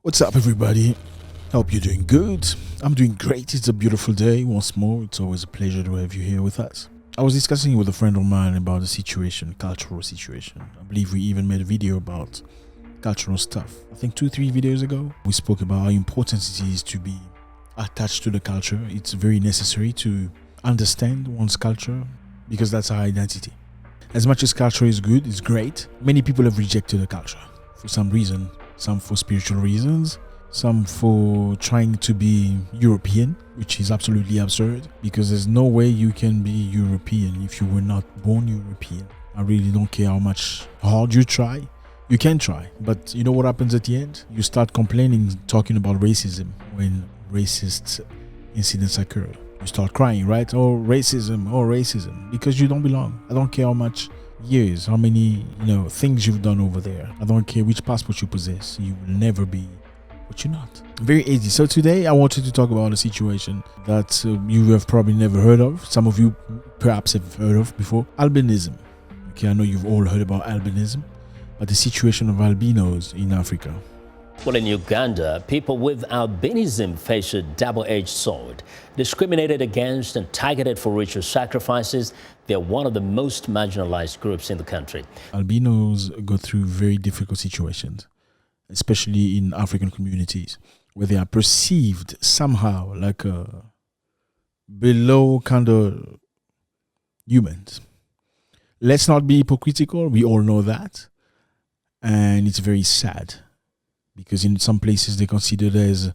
What's up, everybody? Hope you're doing good. I'm doing great. It's a beautiful day. Once more, it's always a pleasure to have you here with us. I was discussing with a friend of mine about the situation, cultural situation. I believe we even made a video about cultural stuff. I think 2-3 videos ago, we spoke about how important it is to be attached to the culture. It's very necessary to understand one's culture because that's our identity. As much as culture is good, it's great, many people have rejected the culture for some reason. Some for spiritual reasons, some for trying to be European, which is absolutely absurd because there's no way you can be European if you were not born European. I really don't care how much hard you try. You can try, but you know what happens at the end? You start complaining, talking about racism when racist incidents occur. You start crying, right? Oh, racism, because you don't belong. I don't care how much years, how many things you've done over there. I don't care which passport you possess. You will never be what you're not. Very easy. So today I wanted to talk about a situation that you have probably never heard of. Some of you perhaps have heard of before. Albinism. Okay, I know you've all heard about albinism, but the situation of albinos in Africa. Well, in Uganda, people with albinism face a double-edged sword. Discriminated against and targeted for ritual sacrifices, they're one of the most marginalized groups in the country. Albinos go through very difficult situations, especially in African communities, where they are perceived somehow like a below kind of humans. Let's not be hypocritical. We all know that. And it's very sad. Because in some places they're considered as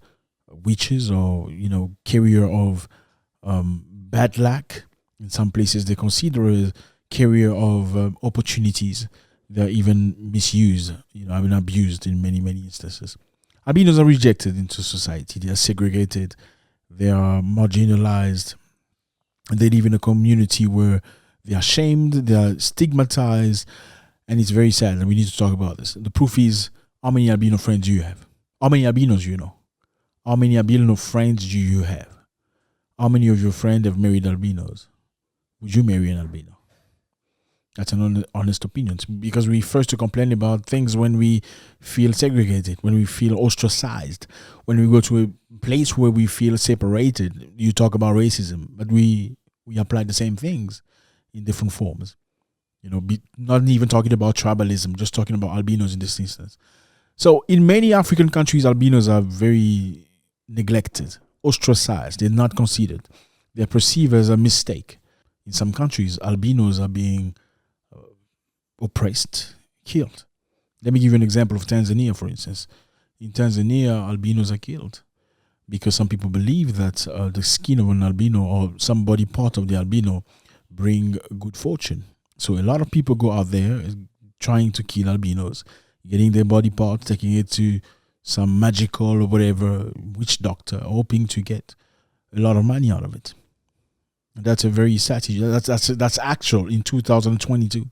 witches or, carrier of bad luck. In some places they're considered as carrier of opportunities. They're even misused, abused in many, many instances. Albinos are rejected into society. They are segregated. They are marginalized. They live in a community where they are shamed. They are stigmatized. And it's very sad. And we need to talk about this. The proof is, how many albino friends do you have? How many albinos you know? How many albino friends do you have? How many of your friends have married albinos? Would you marry an albino? That's an honest opinion. Because we first to complain about things when we feel segregated, when we feel ostracized, when we go to a place where we feel separated. You talk about racism, but we apply the same things in different forms. Not even talking about tribalism, just talking about albinos in this instance. So in many African countries, albinos are very neglected, ostracized. They're not considered. They're perceived as a mistake. In some countries, albinos are being oppressed, killed. Let me give you an example of Tanzania, for instance. In Tanzania, albinos are killed because some people believe that the skin of an albino or some body part of the albino bring good fortune. So a lot of people go out there trying to kill albinos, getting their body parts, taking it to some magical or whatever witch doctor, hoping to get a lot of money out of it. And that's a very sad situation. That's actual in 2022.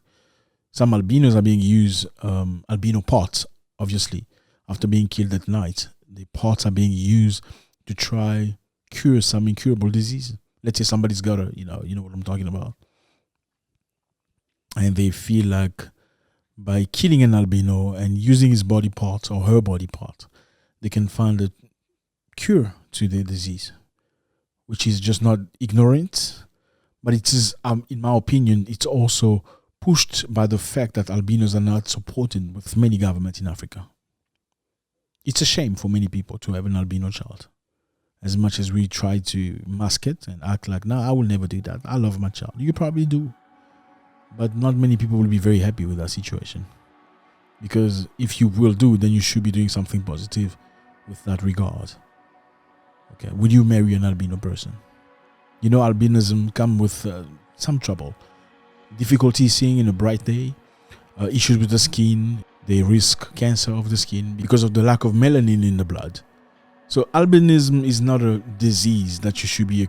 Some albinos are being used, albino parts, obviously, after being killed at night. The parts are being used to try cure some incurable disease. Let's say somebody's got a, you know what I'm talking about. And they feel like by killing an albino and using his body part or her body part, they can find a cure to the disease, which is just not ignorant, but it is, in my opinion, it's also pushed by the fact that albinos are not supported with many governments in Africa. It's a shame for many people to have an albino child. As much as we try to mask it and act like, no, I will never do that. I love my child. You probably do. But not many people will be very happy with that situation. Because if you will do, then you should be doing something positive with that regard. Okay, would you marry an albino person? Albinism come with some trouble. Difficulty seeing in a bright day, issues with the skin, they risk cancer of the skin because of the lack of melanin in the blood. So albinism is not a disease that you should be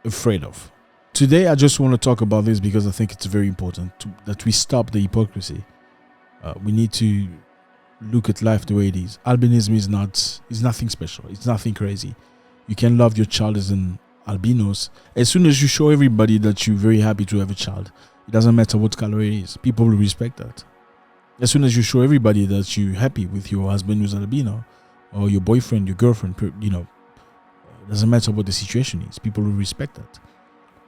afraid of. Today, I just want to talk about this because I think it's very important that we stop the hypocrisy. We need to look at life the way it is. Albinism is nothing special. It's nothing crazy. You can love your child as an albinos. As soon as you show everybody that you're very happy to have a child, it doesn't matter what color it is. People will respect that. As soon as you show everybody that you're happy with your husband who's albino, or your boyfriend, your girlfriend, doesn't matter what the situation is. People will respect that.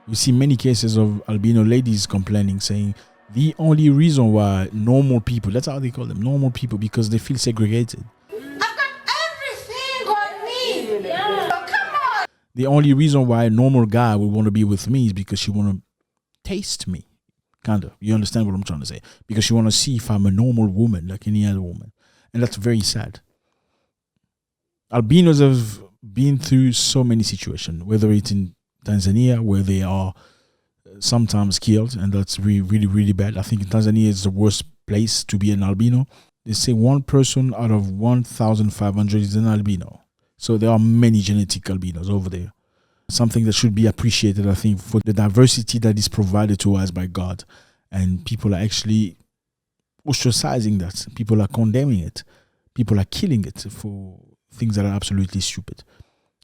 You see many cases of albino ladies complaining, saying the only reason why normal people, that's how they call them, normal people, because they feel segregated. I've got everything on me. Yeah. So come on. The only reason why a normal guy would want to be with me is because she want to taste me. Kind of. You understand what I'm trying to say? Because she want to see if I'm a normal woman like any other woman. And that's very sad. Albinos have been through so many situations, whether it's in Tanzania, where they are sometimes killed, and that's really, really, really bad. I think Tanzania is the worst place to be an albino. They say 1 person out of 1,500 is an albino. So there are many genetic albinos over there. Something that should be appreciated, I think, for the diversity that is provided to us by God. And people are actually ostracizing that. People are condemning it. People are killing it for things that are absolutely stupid.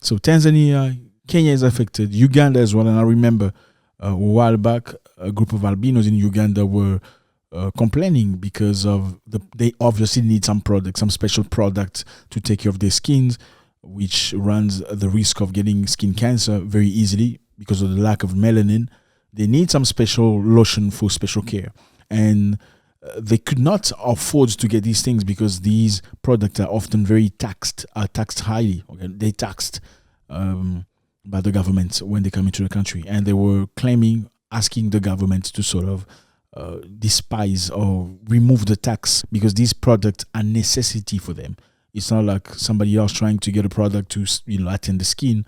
So Tanzania, Kenya is affected, Uganda as well. And I remember a while back, a group of albinos in Uganda were complaining because of they obviously need some product, some special product to take care of their skins, which runs the risk of getting skin cancer very easily because of the lack of melanin. They need some special lotion for special care. And they could not afford to get these things because these products are often very taxed highly. Okay? They taxed by the government when they come into the country. And they were asking the government to sort of despise or remove the tax because these products are necessity for them. It's not like somebody else trying to get a product to attend the skin.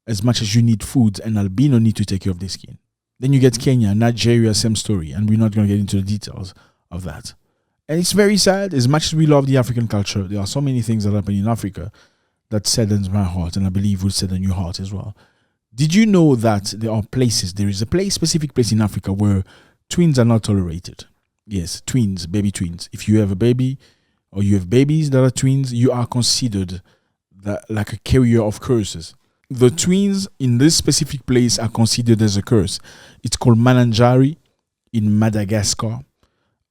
As much as you need food, an albino need to take care of their skin. Then you get Kenya, Nigeria, same story. And we're not going to get into the details of that. And it's very sad. As much as we love the African culture, there are so many things that happen in Africa that saddens my heart, and I believe will sadden your heart as well. Did you know that there is a specific place in Africa where twins are not tolerated? Yes, twins, baby twins. If you have a baby or you have babies that are twins, you are considered like a carrier of curses. The twins in this specific place are considered as a curse. It's called Mananjari in Madagascar.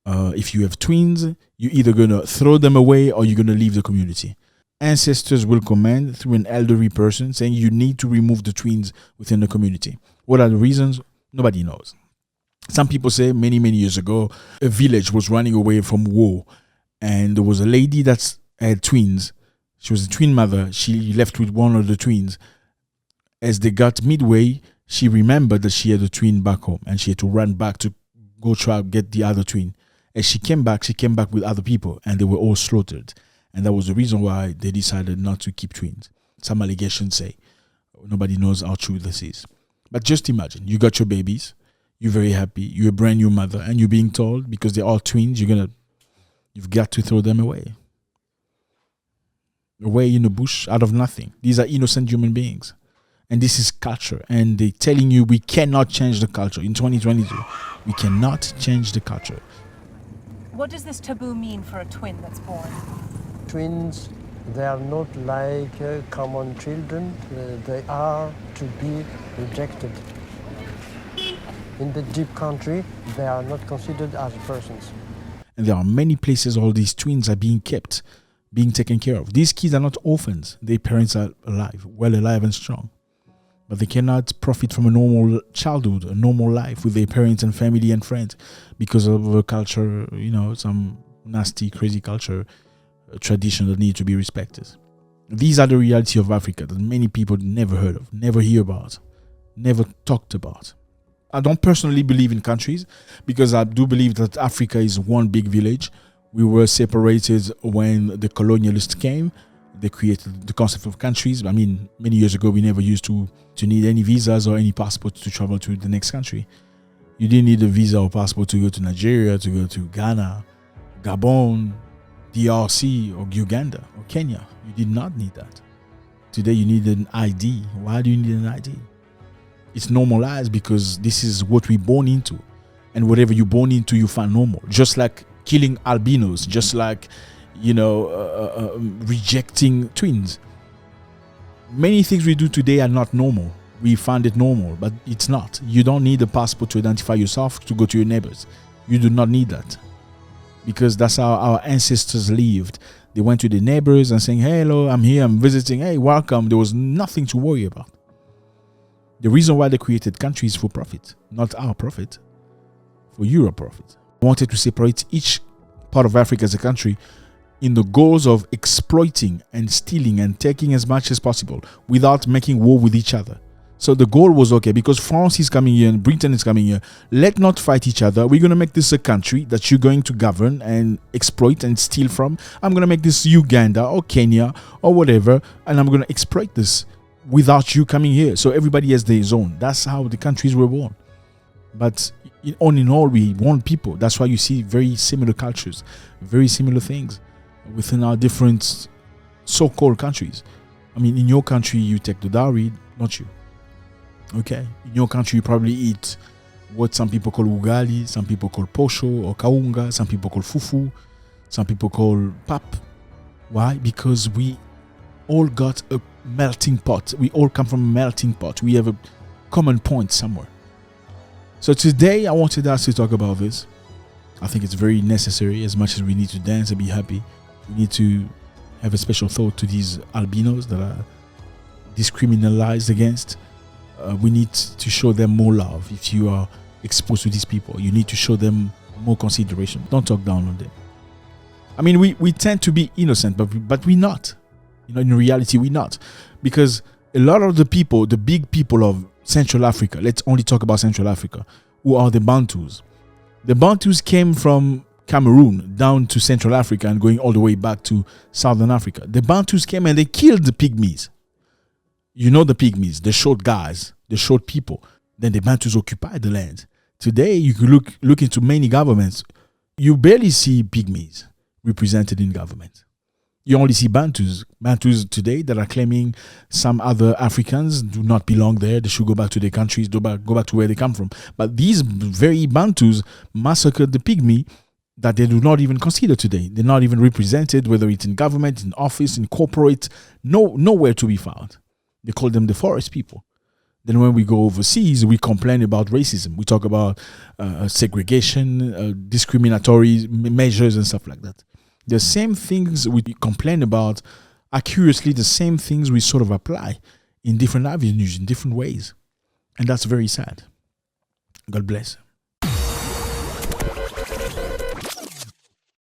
If you have twins, you're either going to throw them away or you're going to leave the community. Ancestors will command through an elderly person saying you need to remove the twins within the community. What are the reasons? Nobody knows. Some people say many, many years ago, a village was running away from war. And there was a lady that had twins. She was a twin mother. She left with one of the twins. As they got midway, she remembered that she had a twin back home. And she had to run back to go try to get the other twin. As she came back with other people. And they were all slaughtered. And that was the reason why they decided not to keep twins. Some allegations say. Nobody knows how true this is. But just imagine, you got your babies. You're very happy. You're a brand new mother. And you're being told, because they're all twins, you've got to throw them away. Away in the bush, out of nothing. These are innocent human beings. And this is culture. And they're telling you we cannot change the culture. In 2022, we cannot change the culture. What does this taboo mean for a twin that's born? Twins, they are not like common children. They are to be rejected. In the deep country, they are not considered as persons. And there are many places all these twins are being kept, being taken care of. These kids are not orphans. Their parents are alive, well alive and strong. But they cannot profit from a normal childhood, a normal life with their parents and family and friends because of a culture, some nasty, crazy culture, tradition that need to be respected. These are the reality of Africa that many people never heard of, never hear about, never talked about. I don't personally believe in countries because I do believe that Africa is one big village. We were separated when the colonialists came. They created the concept of countries. I mean, many years ago, we never used to need any visas or any passports to travel to the next country. You didn't need a visa or passport to go to Nigeria, to go to Ghana, Gabon, DRC, or Uganda, or Kenya. You did not need that. Today, you need an ID. Why do you need an ID? It's normalized because this is what we're born into. And whatever you're born into, you find normal. Just like killing albinos, just like, rejecting twins. Many things we do today are not normal. We find it normal, but it's not. You don't need a passport to identify yourself to go to your neighbors. You do not need that. Because that's how our ancestors lived. They went to their neighbors and saying, hey, hello, I'm here, I'm visiting, hey, welcome. There was nothing to worry about. The reason why they created countries for profit, not our profit, for Europe profit. They wanted to separate each part of Africa as a country in the goals of exploiting and stealing and taking as much as possible without making war with each other. So the goal was, okay, because France is coming here and Britain is coming here, let not fight each other. We're going to make this a country that you're going to govern and exploit and steal from. I'm going to make this Uganda or Kenya or whatever, and I'm going to exploit this without you coming here. So everybody has their zone. That's how the countries were born. But in all, we want people. That's why you see very similar cultures, very similar things within our different so-called countries. I mean, in your country, you take the dowry, not you. Okay, in your country you probably eat what some people call ugali, some people call posho or kaunga, some people call fufu, some people call pap. Why? Because we all got a melting pot. We all come from a melting pot. We have a common point somewhere. So today I wanted us to talk about this. I think it's very necessary. As much as we need to dance and be happy, we need to have a special thought to these albinos that are discriminalized against. We need to show them more love. If you are exposed to these people, you need to show them more consideration. Don't talk down on them. I mean, we tend to be innocent, but we're not. In reality, we're not. Because a lot of the people, the big people of Central Africa, let's only talk about Central Africa, who are the Bantus. The Bantus came from Cameroon down to Central Africa and going all the way back to Southern Africa. The Bantus came and they killed the pygmies. You know the pygmies, the short guys, the short people. Then the Bantus occupied the land. Today, you could look into many governments. You barely see pygmies represented in government. You only see Bantus. Bantus today that are claiming some other Africans do not belong there. They should go back to their countries, go back to where they come from. But these very Bantus massacred the pygmy that they do not even consider today. They're not even represented, whether it's in government, in office, in corporate, nowhere to be found. They call them the forest people. Then when we go overseas, we complain about racism. We talk about segregation, discriminatory measures and stuff like that. The same things we complain about are curiously the same things we sort of apply in different avenues, in different ways. And that's very sad. God bless.